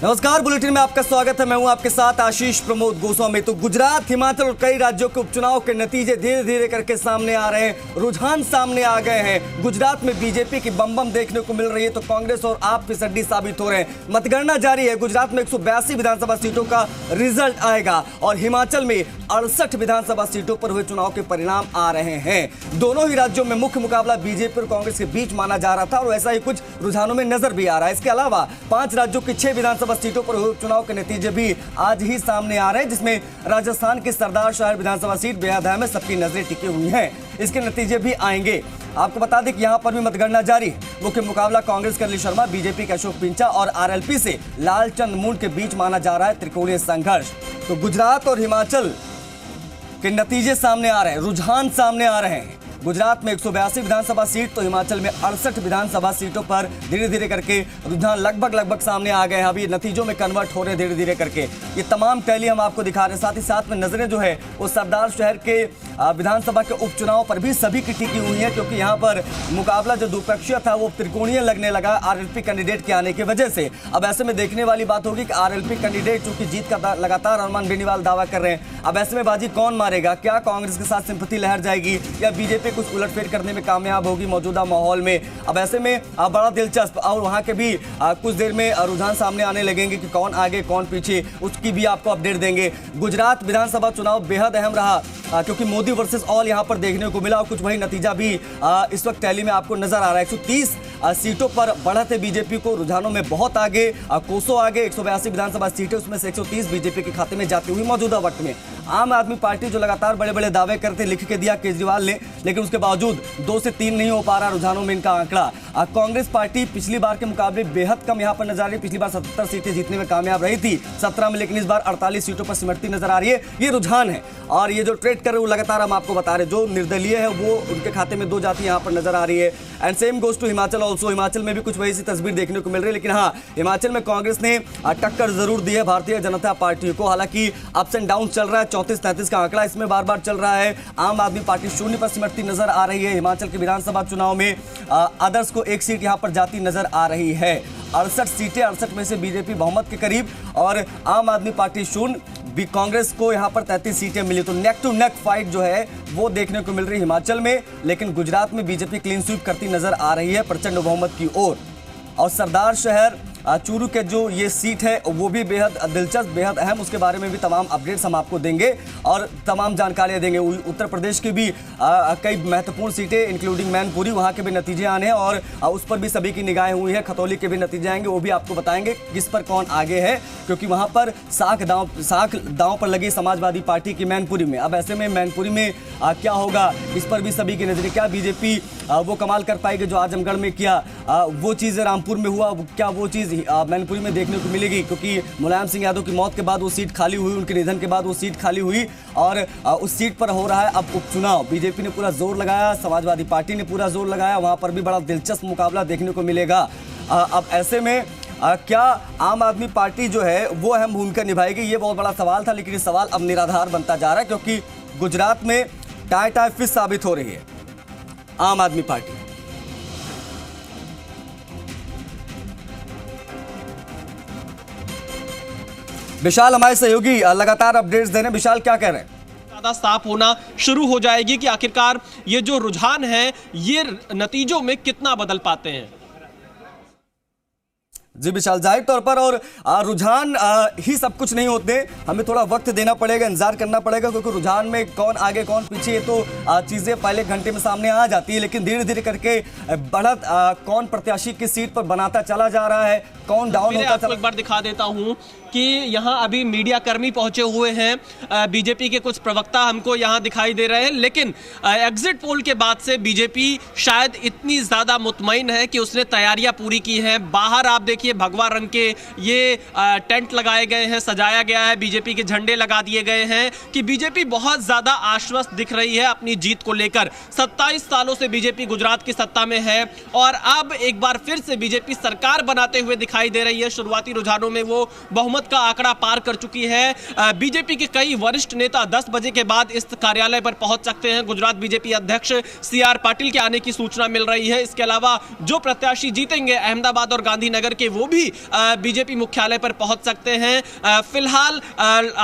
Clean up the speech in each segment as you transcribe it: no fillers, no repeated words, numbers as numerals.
नमस्कार, बुलेटिन में आपका स्वागत है। मैं हूं आपके साथ आशीष प्रमोद गोस्वामी। तो गुजरात, हिमाचल और कई राज्यों के उपचुनाव के नतीजे धीरे धीरे करके सामने आ रहे हैं, रुझान सामने आ गए हैं। गुजरात में बीजेपी की बम देखने को मिल रही है, तो कांग्रेस और आप फिसड्डी साबित हो रहे हैं। मतगणना जारी है। गुजरात में 182 विधानसभा सीटों का रिजल्ट आएगा और हिमाचल में 68 विधानसभा सीटों पर हुए चुनाव के परिणाम आ रहे हैं। दोनों ही राज्यों में मुख्य मुकाबला बीजेपी और कांग्रेस के बीच माना जा रहा था और ऐसा ही कुछ रुझानों में नजर भी आ रहा है। इसके अलावा 5 राज्यों की 6 विधानसभा सीटों पर हुए चुनाव के नतीजे भी आज ही सामने आ रहे हैं, जिसमें राजस्थान की सरदार शहर विधानसभा सीट बेहद अहम है, सबकी नजरें टिकी हुई हैं। इसके नतीजे भी आएंगे। आपको बता दें कि यहां पर भी मतगणना जारी है। मुख्य मुकाबला कांग्रेस के अनिल शर्मा, बीजेपी के अशोक पिंचा और आरएलपी से लालचंद मूंड के बीच माना जा रहा है त्रिकोणीय संघर्ष। तो गुजरात और हिमाचल के नतीजे सामने आ रहे हैं, रुझान सामने आ रहे हैं। गुजरात में 182 विधानसभा सीट, तो हिमाचल में 68 विधानसभा सीटों पर धीरे धीरे करके रुझान लगभग सामने आ गए हैं। अभी नतीजों में कन्वर्ट हो रहे हैं धीरे धीरे करके। ये तमाम टैली हम आपको दिखा रहे हैं। साथ ही साथ में नजरें जो है वो सरदार शहर के विधानसभा के उपचुनाव पर भी सभी की टिकी हुई है, क्योंकि यहाँ पर मुकाबला जो द्विपक्षीय था वो त्रिकोणीय लगने लगा आरएलपी कैंडिडेट के आने की वजह से। अब ऐसे में देखने वाली बात होगी कि आरएलपी कैंडिडेट चूंकि जीत का लगातार अरमान बेनीवाल दावा कर रहे हैं, अब ऐसे में बाजी कौन मारेगा? क्या कांग्रेस के साथ सिंपैथी लहर जाएगी या बीजेपी कुछ उलटफेर करने में कामयाब होगी मौजूदा माहौल में? अब ऐसे में बड़ा दिलचस्प और वहां के भी कुछ देर में रुझान सामने आने लगेंगे कि कौन आगे कौन पीछे, उसकी भी आपको अपडेट देंगे। गुजरात विधानसभा चुनाव बेहद अहम रहा क्योंकि मोदी वर्सेस ऑल यहां पर देखने को मिला और कुछ वही नतीजा भी इस वक्त टैली में आपको नजर आ रहा है। 130 सीटों पर बढ़त है बीजेपी को, रुझानों में बहुत आगे, कोसों आगे। 182 विधानसभा सीटें, उसमें से 130 बीजेपी के खाते में जाती हुई मौजूदा वक्त में। आम आदमी पार्टी जो लगातार बड़े बड़े दावे करते लिख के दिया केजरीवाल ने, लेकिन उसके बावजूद 2 से 3 नहीं हो पा रहा रुझानों में इनका आंकड़ा। कांग्रेस पार्टी पिछली बार के मुकाबले बेहद कम यहां पर नजर आ रही है। पिछली बार 77 सीटें जीतने में कामयाब रही थी 17 में, लेकिन इस बार 48 सीटों पर सिमटती नजर आ रही है। ये रुझान है और ये जो ट्रेड कर रहे हैं वो लगातार हम आपको बता रहे हैं। जो निर्दलीय है वो उनके खाते में 2 जाति यहां पर नजर आ रही है। And same goes to Himachal also. Himachal में भी कुछ वही सी तस्वीर देखने को मिल रही है, लेकिन हाँ, हिमाचल में कांग्रेस ने टक्कर जरूर दी है भारतीय जनता पार्टी को। हालांकि अप्स एंड डाउन चल रहा है। 34-33 का आंकड़ा इसमें बार बार चल रहा है। आम आदमी पार्टी 0 पर सिमटती नजर आ रही है। हिमाचल के विधानसभा चुनाव में अदर्स को 1 सीट यहां पर जाती नजर आ रही है। 68 सीटें, 68 में से बीजेपी बहुमत के करीब और आम आदमी पार्टी 0। कांग्रेस को यहां पर 33 सीटें मिली। तो नेक टू नेक फाइट जो है वो देखने को मिल रही है हिमाचल में, लेकिन गुजरात में बीजेपी क्लीन स्वीप करती नजर आ रही है प्रचंड बहुमत की ओर। और सरदार शहर चूरू के जो ये सीट है वो भी बेहद दिलचस्प, बेहद अहम। उसके बारे में भी तमाम अपडेट्स हम आपको देंगे और तमाम जानकारियां देंगे। उत्तर प्रदेश की भी कई महत्वपूर्ण सीटें इंक्लूडिंग मैनपुरी, वहां के भी नतीजे आने हैं और उस पर भी सभी की निगाहें हुई है। खतौली के भी नतीजे आएंगे, वो भी आपको बताएंगे किस पर कौन आगे है, क्योंकि वहां पर साख दांव पर लगी समाजवादी पार्टी की मैनपुरी में। अब ऐसे में मैनपुरी में क्या होगा, इस पर भी सभी की नजरें। क्या बीजेपी वो कमाल कर पाएगी जो आजमगढ़ में किया, वो चीज़ रामपुर में हुआ, क्या वो चीज़ मैनपुरी में देखने को मिलेगी? क्योंकि मुलायम सिंह यादव की मौत के बाद वो सीट खाली हुई, उनके निधन के बाद वो सीट खाली हुई और उस सीट पर हो रहा है अब उपचुनाव। बीजेपी ने पूरा जोर लगाया, समाजवादी पार्टी ने पूरा जोर लगाया, वहां पर भी बड़ा दिलचस्प मुकाबला देखने को मिलेगा। अब ऐसे में क्या आम आदमी पार्टी जो है वो अहम भूमिका निभाएगी, ये बहुत बड़ा सवाल था, लेकिन ये सवाल अब निराधार बनता जा रहा है, क्योंकि गुजरात में टाई फिश साबित हो रही है आम आदमी पार्टी। विशाल हमारे सहयोगी लगातार अपडेट्स दे रहे हैं। विशाल, क्या कह रहे हैं? ज्यादा साफ होना शुरू हो जाएगी कि आखिरकार ये जो रुझान है ये नतीजों में कितना बदल पाते हैं। जी विशाल, जाहिर तौर पर और रुझान ही सब कुछ नहीं होते, हमें थोड़ा वक्त देना पड़ेगा, इंतजार करना पड़ेगा, क्योंकि रुझान में कौन आगे कौन पीछे तो चीज़ें पहले घंटे में सामने आ जाती है, लेकिन धीरे धीरे करके बढ़त कौन प्रत्याशी की सीट पर बनाता चला जा रहा है, कौन डाउन होता चला। एक बार दिखा देता हूं कि यहाँ अभी मीडिया कर्मी पहुंचे हुए हैं, बीजेपी के कुछ प्रवक्ता हमको यहाँ दिखाई दे रहे हैं, लेकिन एग्जिट पोल के बाद से बीजेपी शायद इतनी ज़्यादा मुतमईन है कि उसने तैयारियां पूरी की हैं। बाहर आप देखिए भगवा रंग के ये टेंट लगाए गए हैं, सजाया गया है, बीजेपी के झंडे लगा दिए गए हैं कि बीजेपी बहुत ज़्यादा आश्वस्त दिख रही है अपनी जीत को लेकर। 27 सालों से बीजेपी गुजरात की सत्ता में है और अब एक बार फिर से बीजेपी सरकार बनाते हुए दिखाई दे रही है। शुरुआती रुझानों में वो बहुमत का आंकड़ा पार कर चुकी है। बीजेपी के कई वरिष्ठ नेता 10 बजे के बाद इस कार्यालय पर पहुंच सकते हैं। गुजरात बीजेपी अध्यक्ष CR पाटिल के आने की सूचना मिल रही है। इसके अलावा जो प्रत्याशी जीतेंगे अहमदाबाद और गांधीनगर के वो भी बीजेपी मुख्यालय पर पहुंच सकते हैं। फिलहाल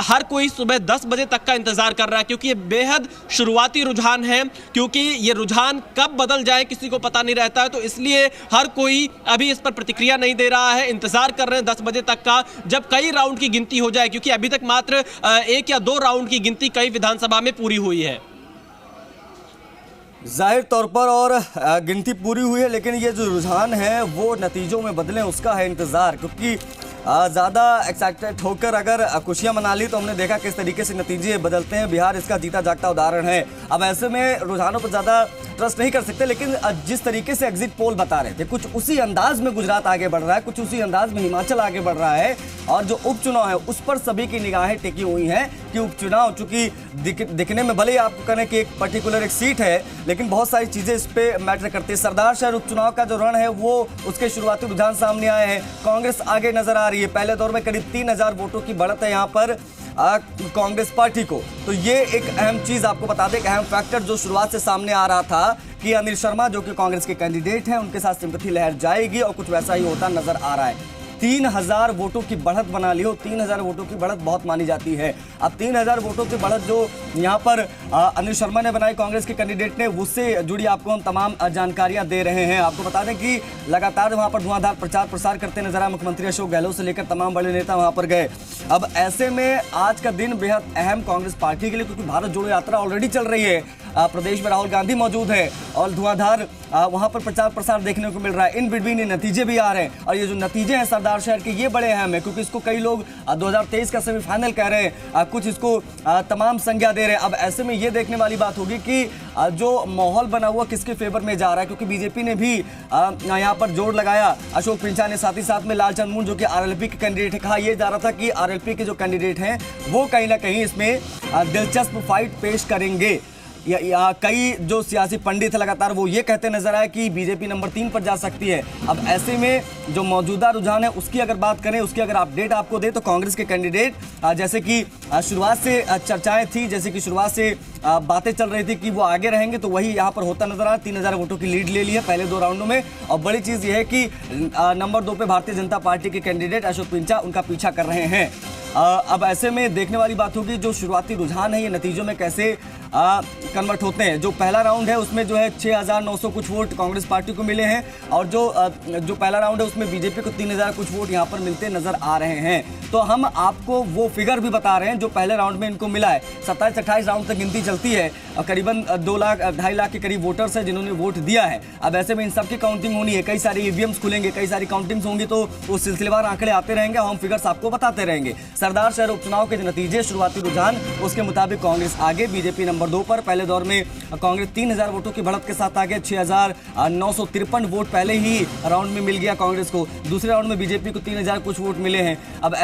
हर कोई सुबह 10 बजे तक का इंतजार कर रहा है, क्योंकि ये बेहद शुरुआती रुझान है, क्योंकि ये रुझान कब बदल जाए किसी को पता नहीं रहता है। तो इसलिए हर कोई अभी इस पर प्रतिक्रिया नहीं दे रहा है, इंतजार कर रहे हैं 10 बजे तक का, जब कई राउंड की गिनती हो जाए, क्योंकि अभी तक मात्र 1 या 2 राउंड की गिनती कई विधानसभा में पूरी हुई है। जाहिर तौर पर और गिनती पूरी हुई है, लेकिन ये जो रुझान है वो नतीजों में बदले उसका है इंतज़ार, क्योंकि ज़्यादा एक्साइटेड होकर अगर खुशियां मना ली तो हमने देखा किस तरीके से नतीजे बदलते हैं। बिहार इसका जीता जागता उदाहरण है। अब ऐसे में रुझानों पर ज़्यादा ट्रस्ट नहीं कर सकते, लेकिन जिस तरीके से एग्जिट पोल बता रहे थे, कुछ उसी अंदाज में गुजरात आगे बढ़ रहा है, कुछ उसी अंदाज में हिमाचल आगे बढ़ रहा है, और जो उपचुनाव है उस पर सभी की निगाहें टिकी हुई हैं कि उपचुनाव चूंकि दिखने में भले ही आपको कहने की एक पर्टिकुलर एक सीट है, लेकिन बहुत सारी चीज़ें इस पर मैटर करती है। सरदार शहर उपचुनाव का जो रण है वो उसके शुरुआती रुझान सामने आए हैं। कांग्रेस आगे नजर आ रही है, पहले दौर में करीब 3000 वोटों की बढ़त है यहाँ पर कांग्रेस पार्टी को। तो ये एक अहम चीज आपको बता दें, एक अहम फैक्टर जो शुरुआत से सामने आ रहा था कि अनिल शर्मा जो कि कांग्रेस के कैंडिडेट हैं, उनके साथ सिंपैथी लहर जाएगी, और कुछ वैसा ही होता नजर आ रहा है। 3000 वोटों की बढ़त बना ली हो, 3000 वोटों की बढ़त बहुत मानी जाती है। अब 3000 वोटों की बढ़त जो यहाँ पर अनिल शर्मा ने बनाई कांग्रेस के कैंडिडेट ने, उससे जुड़ी आपको हम तमाम जानकारियां दे रहे हैं। आपको बता दें कि लगातार वहाँ पर धुआंधार प्रचार प्रसार करते नजर आए मुख्यमंत्री अशोक गहलोत से लेकर तमाम बड़े नेता वहाँ पर गए। अब ऐसे में आज का दिन बेहद अहम कांग्रेस पार्टी के लिए, क्योंकि भारत जोड़ो यात्रा ऑलरेडी चल रही है, प्रदेश में राहुल गांधी मौजूद है और धुआंधार वहां पर प्रचार प्रसार देखने को मिल रहा है। इन बिटवीन ये नतीजे भी आ रहे हैं, और ये जो नतीजे हैं सरदार शहर के, ये बड़े अहम है, क्योंकि इसको कई लोग 2023 का सेमीफाइनल कह रहे हैं, कुछ इसको तमाम संज्ञा दे रहे हैं। अब ऐसे में ये देखने वाली बात होगी कि जो माहौल बना हुआ किसके फेवर में जा रहा है, क्योंकि बीजेपी ने भी यहाँ पर जोर लगाया। अशोक पिंचा ने साथ ही साथ में लालचंद मुंड जो कि आरएलपी के कैंडिडेट है, कहा यह जा रहा था कि आरएलपी के जो कैंडिडेट हैं वो कहीं ना कहीं इसमें दिलचस्प फाइट पेश करेंगे। कई जो सियासी पंडित है लगातार वो ये कहते नजर आए कि बीजेपी नंबर 3 पर जा सकती है। अब ऐसे में जो मौजूदा रुझान है उसकी अगर बात करें, उसकी अगर अपडेट आपको दे, तो कांग्रेस के कैंडिडेट जैसे कि शुरुआत से चर्चाएं थी, जैसे कि शुरुआत से बातें चल रही थी कि वो आगे रहेंगे, तो वही यहाँ पर होता नजर आ रहा है। 3000 वोटों की लीड ले ली है पहले 2 राउंडों में, और बड़ी चीज ये है कि नंबर 2 पे भारतीय जनता पार्टी के कैंडिडेट अशोक पिंचा उनका पीछा कर रहे हैं। अब ऐसे में देखने वाली बात होगी जो शुरुआती रुझान है ये नतीजों में कैसे कन्वर्ट होते हैं। जो पहला राउंड है उसमें जो है 6900 कुछ वोट कांग्रेस पार्टी को मिले हैं, और जो पहला राउंड है उसमें बीजेपी को 3000 कुछ वोट यहाँ पर मिलते नजर आ रहे हैं। तो हम आपको वो फिगर भी बता रहे हैं जो पहले राउंड में इनको मिला है। 27-28 राउंड तक गिनती चलती है, और करीबन 2 लाख 2.5 लाख के करीब वोटर्स हैं जिन्होंने वोट दिया है। अब ऐसे में इन सबकी काउंटिंग होनी है, कई सारी ईवीएम्स खुलेंगे, कई सारी काउंटिंग्स होंगी, तो वो सिलसिलेवार आंकड़े आते रहेंगे, हम फिगर्स आपको बताते रहेंगे। सरदार शहर उपचुनाव के जो नतीजे शुरुआती रुझान उसके मुताबिक कांग्रेस आगे, बीजेपी नंबर 2 पर। पहले दौर में कांग्रेस 3000 वोटों की बढ़त के साथ आगे, 6953 वोट पहले ही राउंड में मिल गया कांग्रेस को। दूसरे राउंड में बीजेपी को 3000 कुछ वोट मिले हैं। अब